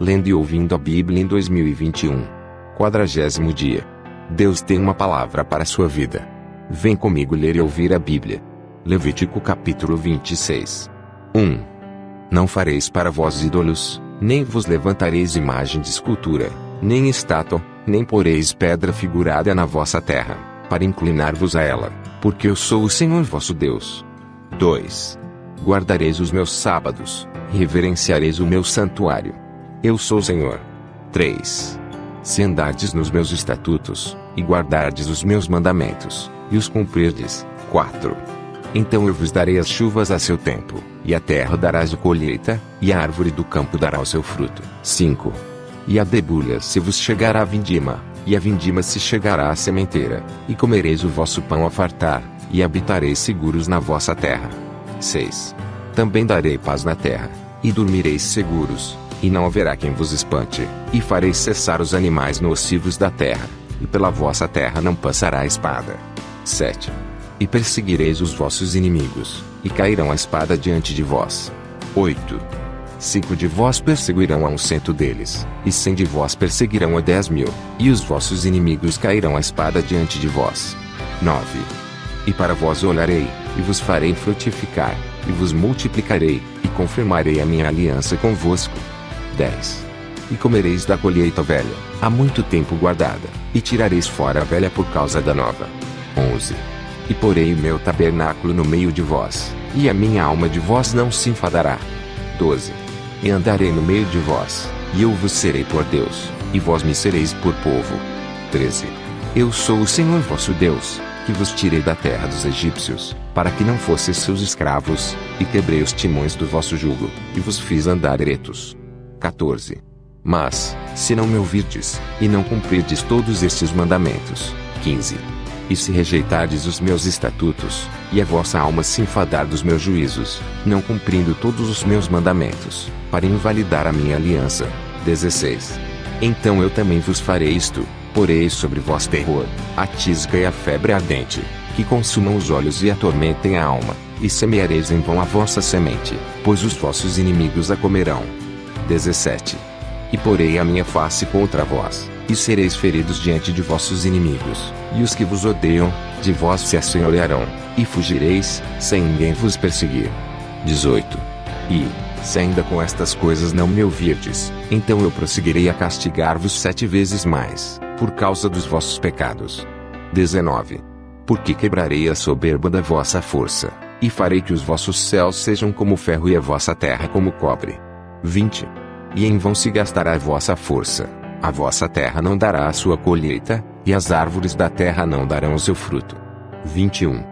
lendo e ouvindo a Bíblia em 2021. 40º dia. Deus tem uma palavra para a sua vida. Vem comigo ler e ouvir a Bíblia. Levítico capítulo 26. 1. Não fareis para vós ídolos, nem vos levantareis imagem de escultura, nem estátua, nem poreis pedra figurada na vossa terra, para inclinar-vos a ela, porque eu sou o Senhor vosso Deus. 2. Guardareis os meus sábados, e reverenciareis o meu santuário. Eu sou o Senhor. 3. Se andardes nos meus estatutos, e guardardes os meus mandamentos, e os cumprirdes. 4. Então eu vos darei as chuvas a seu tempo, e a terra dará a colheita, e a árvore do campo dará o seu fruto. 5. E a debulha se vos chegará a vindima, e a vindima se chegará à sementeira, e comereis o vosso pão a fartar, e habitareis seguros na vossa terra. 6. Também darei paz na terra, e dormireis seguros, e não haverá quem vos espante, e farei cessar os animais nocivos da terra, e pela vossa terra não passará a espada. 7. E perseguireis os vossos inimigos, e cairão a espada diante de vós. 8. 5 de vós perseguirão a 100 deles, e 100 de vós perseguirão a 10.000, e os vossos inimigos cairão a espada diante de vós. 9. E para vós olharei, e vos farei frutificar, e vos multiplicarei, e confirmarei a minha aliança convosco. 10. E comereis da colheita velha, há muito tempo guardada, e tirareis fora a velha por causa da nova. 11. E porei o meu tabernáculo no meio de vós, e a minha alma de vós não se enfadará. 12. E andarei no meio de vós, e eu vos serei por Deus, e vós me sereis por povo. 13. Eu sou o Senhor vosso Deus, que vos tirei da terra dos egípcios, para que não fosseis seus escravos, e quebrei os timões do vosso jugo, e vos fiz andar eretos. 14. Mas, se não me ouvirdes, e não cumprirdes todos estes mandamentos. 15. E se rejeitardes os meus estatutos, e a vossa alma se enfadar dos meus juízos, não cumprindo todos os meus mandamentos, para invalidar a minha aliança. 16. Então eu também vos farei isto, porei sobre vós terror, a tisca e a febre ardente, que consumam os olhos e atormentem a alma, e semeareis em vão a vossa semente, pois os vossos inimigos a comerão. 17. E porei a minha face contra vós, e sereis feridos diante de vossos inimigos, e os que vos odeiam, de vós se assenhorearão, e fugireis, sem ninguém vos perseguir. 18. E, se ainda com estas coisas não me ouvirdes, então eu prosseguirei a castigar-vos 7 vezes mais, por causa dos vossos pecados. 19. Porque quebrarei a soberba da vossa força, e farei que os vossos céus sejam como ferro e a vossa terra como cobre. 20. E em vão se gastará a vossa força, a vossa terra não dará a sua colheita, e as árvores da terra não darão o seu fruto. 21.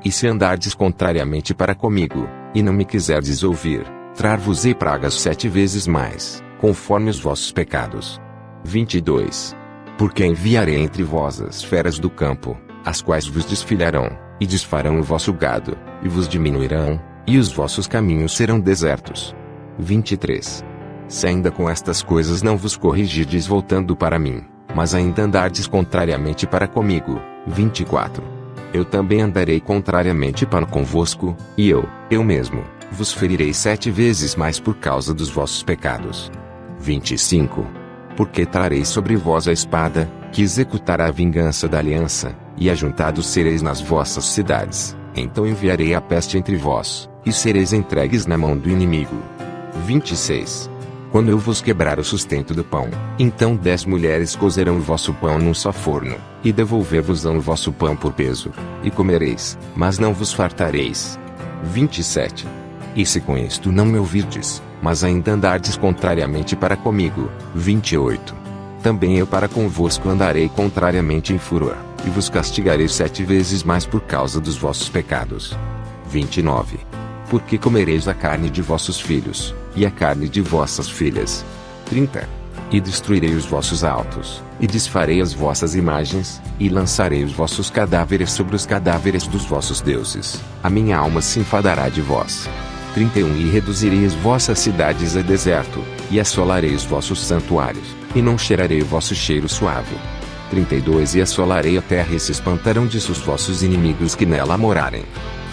E se andardes contrariamente para comigo, e não me quiserdes ouvir, trar-vos-ei pragas 7 vezes mais, conforme os vossos pecados. 22. Porque enviarei entre vós as feras do campo, as quais vos desfilharão, e desfarão o vosso gado, e vos diminuirão, e os vossos caminhos serão desertos. 23. Se ainda com estas coisas não vos corrigirdes voltando para mim, mas ainda andardes contrariamente para comigo. 24. Eu também andarei contrariamente para convosco, e eu mesmo, vos ferirei 7 vezes mais por causa dos vossos pecados. 25. Porque trarei sobre vós a espada, que executará a vingança da aliança, e ajuntados sereis nas vossas cidades, então enviarei a peste entre vós, e sereis entregues na mão do inimigo. 26. Quando eu vos quebrar o sustento do pão, então 10 mulheres cozerão o vosso pão num só forno, e devolver-vos-ão o vosso pão por peso, e comereis, mas não vos fartareis. 27. E se com isto não me ouvirdes, mas ainda andardes contrariamente para comigo. 28. Também eu para convosco andarei contrariamente em furor, e vos castigarei 7 vezes mais por causa dos vossos pecados. 29. Porque comereis a carne de vossos filhos, e a carne de vossas filhas. 30. E destruirei os vossos altos, e desfarei as vossas imagens, e lançarei os vossos cadáveres sobre os cadáveres dos vossos deuses. A minha alma se enfadará de vós. 31. E reduzirei as vossas cidades a deserto, e assolarei os vossos santuários, e não cheirarei o vosso cheiro suave. 32. E assolarei a terra e se espantarão disso os vossos inimigos que nela morarem.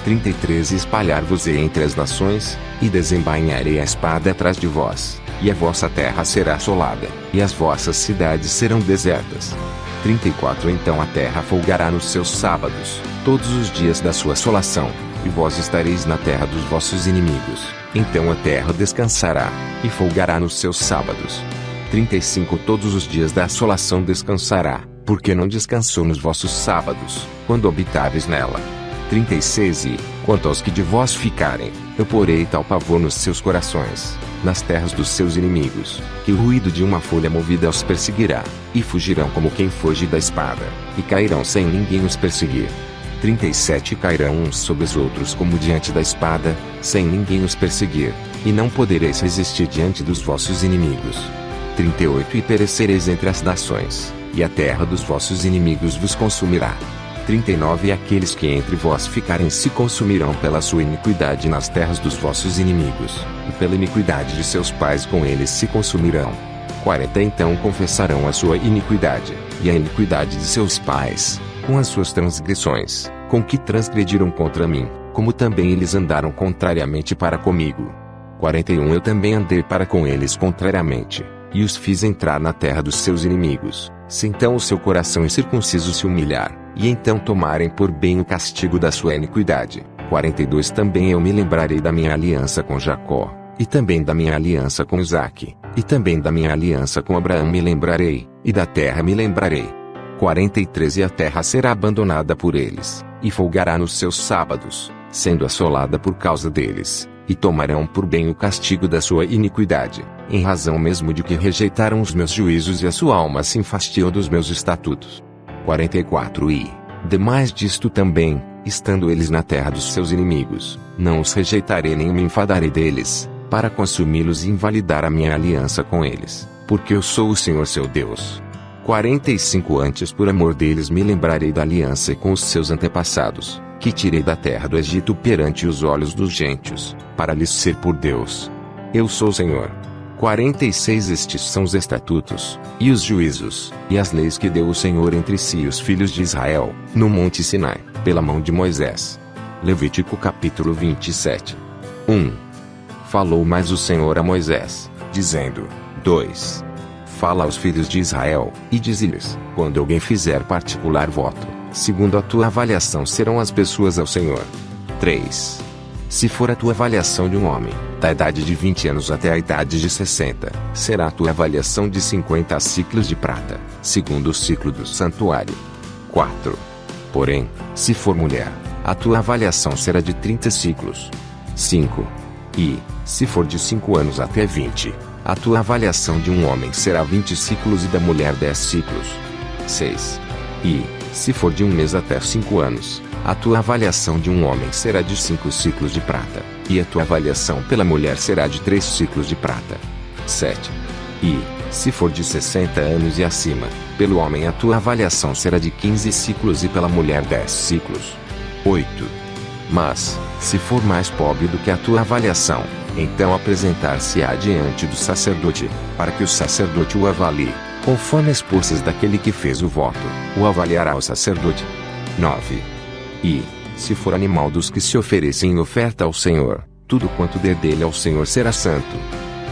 33. E espalhar-vos-ei entre as nações, e desembainharei a espada atrás de vós. e a vossa terra será assolada, e as vossas cidades serão desertas. 34 Então a terra folgará nos seus sábados, todos os dias da sua assolação, e vós estareis na terra dos vossos inimigos. Então a terra descansará, e folgará nos seus sábados. 35 Todos os dias da assolação descansará, porque não descansou nos vossos sábados, quando habitáveis nela. 36 E, quanto aos que de vós ficarem, eu porei tal pavor nos seus corações, nas terras dos seus inimigos, que o ruído de uma folha movida os perseguirá, e fugirão como quem foge da espada, e cairão sem ninguém os perseguir. 37 Cairão uns sobre os outros como diante da espada, sem ninguém os perseguir, e não podereis resistir diante dos vossos inimigos. 38 E perecereis entre as nações, e a terra dos vossos inimigos vos consumirá. 39 E aqueles que entre vós ficarem se consumirão pela sua iniquidade nas terras dos vossos inimigos, e pela iniquidade de seus pais com eles se consumirão. 40 Então confessarão a sua iniquidade, e a iniquidade de seus pais, com as suas transgressões, com que transgrediram contra mim, como também eles andaram contrariamente para comigo. 41 Eu também andei para com eles contrariamente, e os fiz entrar na terra dos seus inimigos, se então o seu coração incircunciso se humilhar, e então tomarem por bem o castigo da sua iniquidade. 42 Também eu me lembrarei da minha aliança com Jacó, e também da minha aliança com Isaque, e também da minha aliança com Abraão me lembrarei, e da terra me lembrarei. 43 E a terra será abandonada por eles, e folgará nos seus sábados, sendo assolada por causa deles, e tomarão por bem o castigo da sua iniquidade, em razão mesmo de que rejeitaram os meus juízos e a sua alma se enfastiou dos meus estatutos. 44 E, demais disto também, estando eles na terra dos seus inimigos, não os rejeitarei nem me enfadarei deles, para consumi-los e invalidar a minha aliança com eles, porque eu sou o Senhor seu Deus. 45 Antes por amor deles me lembrarei da aliança com os seus antepassados, que tirei da terra do Egito perante os olhos dos gentios, para lhes ser por Deus. Eu sou o Senhor. 46 Estes são os estatutos, e os juízos, e as leis que deu o Senhor entre si e os filhos de Israel, no monte Sinai, pela mão de Moisés. Levítico capítulo 27. 1. Falou mais o Senhor a Moisés, dizendo: 2. Fala aos filhos de Israel, e dize-lhes: quando alguém fizer particular voto, segundo a tua avaliação serão as pessoas ao Senhor. 3. Se for a tua avaliação de um homem, da idade de 20 anos até a idade de 60, será a tua avaliação de 50 ciclos de prata, segundo o ciclo do santuário. 4. Porém, se for mulher, a tua avaliação será de 30 ciclos. 5. E, se for de 5 anos até 20, a tua avaliação de um homem será 20 ciclos e da mulher 10 ciclos. 6. E, se for de 1 mês até 5 anos, a tua avaliação de um homem será de 5 ciclos de prata, e a tua avaliação pela mulher será de 3 ciclos de prata. 7. E, se for de 60 anos e acima, pelo homem a tua avaliação será de 15 ciclos e pela mulher 10 ciclos. 8. Mas, se for mais pobre do que a tua avaliação, então apresentar-se-á diante do sacerdote, para que o sacerdote o avalie, conforme as forças daquele que fez o voto, o avaliará o sacerdote. 9. E, se for animal dos que se oferecem em oferta ao Senhor, tudo quanto der dele ao Senhor será santo.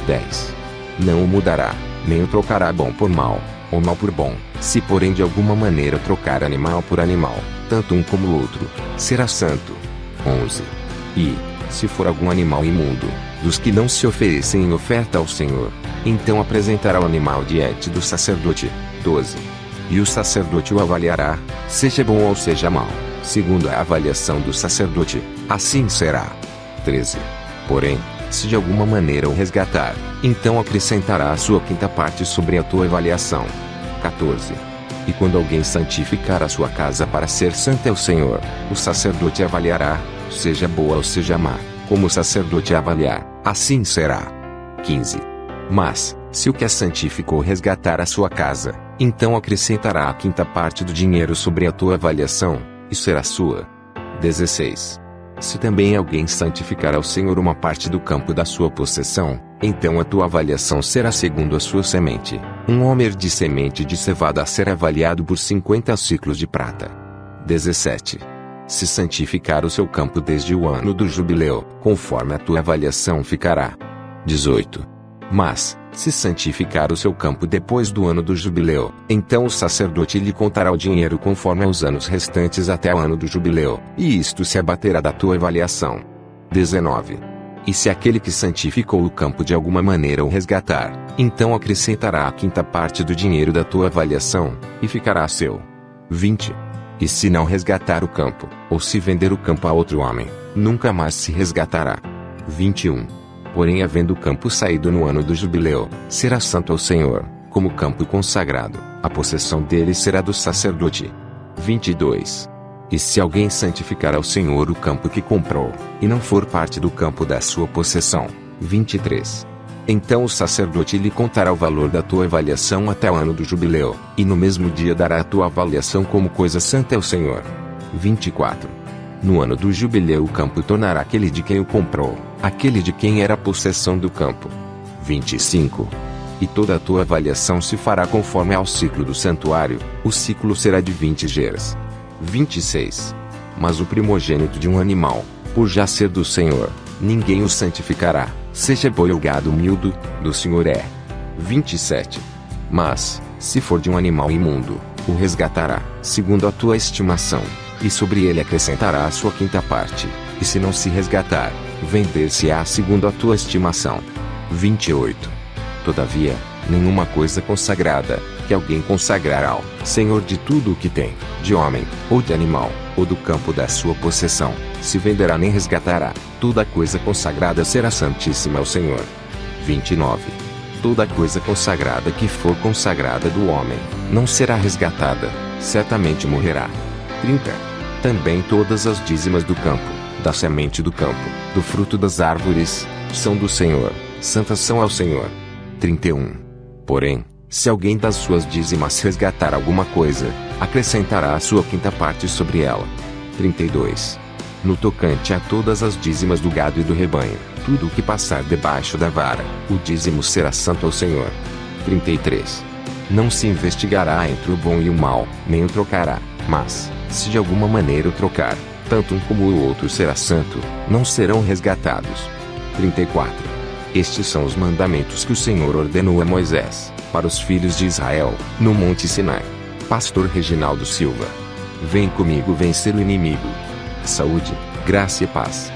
10. Não o mudará, nem o trocará bom por mal, ou mal por bom. Se porém de alguma maneira trocar animal por animal, tanto um como o outro, será santo. 11. E, se for algum animal imundo, dos que não se oferecem em oferta ao Senhor, então apresentará o animal diante do sacerdote. 12. E o sacerdote o avaliará, seja bom ou seja mau, segundo a avaliação do sacerdote, assim será. 13. Porém, se de alguma maneira o resgatar, então acrescentará a sua quinta parte sobre a tua avaliação. 14. E quando alguém santificar a sua casa para ser santa ao Senhor, o sacerdote avaliará, seja boa ou seja má, como o sacerdote avaliar, assim será. 15. Mas, se o que a santificou resgatar a sua casa, então acrescentará a quinta parte do dinheiro sobre a tua avaliação, e será sua. 16. Se também alguém santificar ao Senhor uma parte do campo da sua possessão, então a tua avaliação será segundo a sua semente. Um homer de semente de cevada será avaliado por 50 ciclos de prata. 17. Se santificar o seu campo desde o ano do jubileu, conforme a tua avaliação ficará. 18. Mas, se santificar o seu campo depois do ano do jubileu, então o sacerdote lhe contará o dinheiro conforme aos anos restantes até o ano do jubileu, e isto se abaterá da tua avaliação. 19. E se aquele que santificou o campo de alguma maneira o resgatar, então acrescentará a quinta parte do dinheiro da tua avaliação, e ficará seu. 20. E se não resgatar o campo, ou se vender o campo a outro homem, nunca mais se resgatará. 21. Porém, havendo o campo saído no ano do jubileu, será santo ao Senhor, como campo consagrado, a possessão dele será do sacerdote. 22. E se alguém santificar ao Senhor o campo que comprou, e não for parte do campo da sua possessão. 23. Então o sacerdote lhe contará o valor da tua avaliação até o ano do jubileu, e no mesmo dia dará a tua avaliação como coisa santa ao Senhor. 24. No ano do jubileu o campo tornará aquele de quem o comprou, aquele de quem era a possessão do campo. 25. E toda a tua avaliação se fará conforme ao ciclo do santuário, o ciclo será de 20 geras. 26. Mas o primogênito de um animal, por já ser do Senhor, ninguém o santificará, seja boi ou gado miúdo, do Senhor é. 27. Mas, se for de um animal imundo, o resgatará, segundo a tua estimação, e sobre ele acrescentará a sua quinta parte, e se não se resgatar, vender-se-á segundo a tua estimação. 28. Todavia, nenhuma coisa consagrada, que alguém consagrar ao Senhor de tudo o que tem, de homem, ou de animal, ou do campo da sua possessão, se venderá nem resgatará, toda coisa consagrada será santíssima ao Senhor. 29. Toda coisa consagrada que for consagrada do homem, não será resgatada, certamente morrerá. 30. Também todas as dízimas do campo, da semente do campo, do fruto das árvores, são do Senhor, santas são ao Senhor. 31. Porém, se alguém das suas dízimas resgatar alguma coisa, acrescentará a sua quinta parte sobre ela. 32. No tocante a todas as dízimas do gado e do rebanho, tudo o que passar debaixo da vara, o dízimo será santo ao Senhor. 33. Não se investigará entre o bom e o mal, nem o trocará, mas, se de alguma maneira o trocar, tanto um como o outro será santo, não serão resgatados. 34. Estes são os mandamentos que o Senhor ordenou a Moisés, para os filhos de Israel, no Monte Sinai. Pastor Reginaldo Silva. Vem comigo vencer o inimigo. Saúde, graça e paz.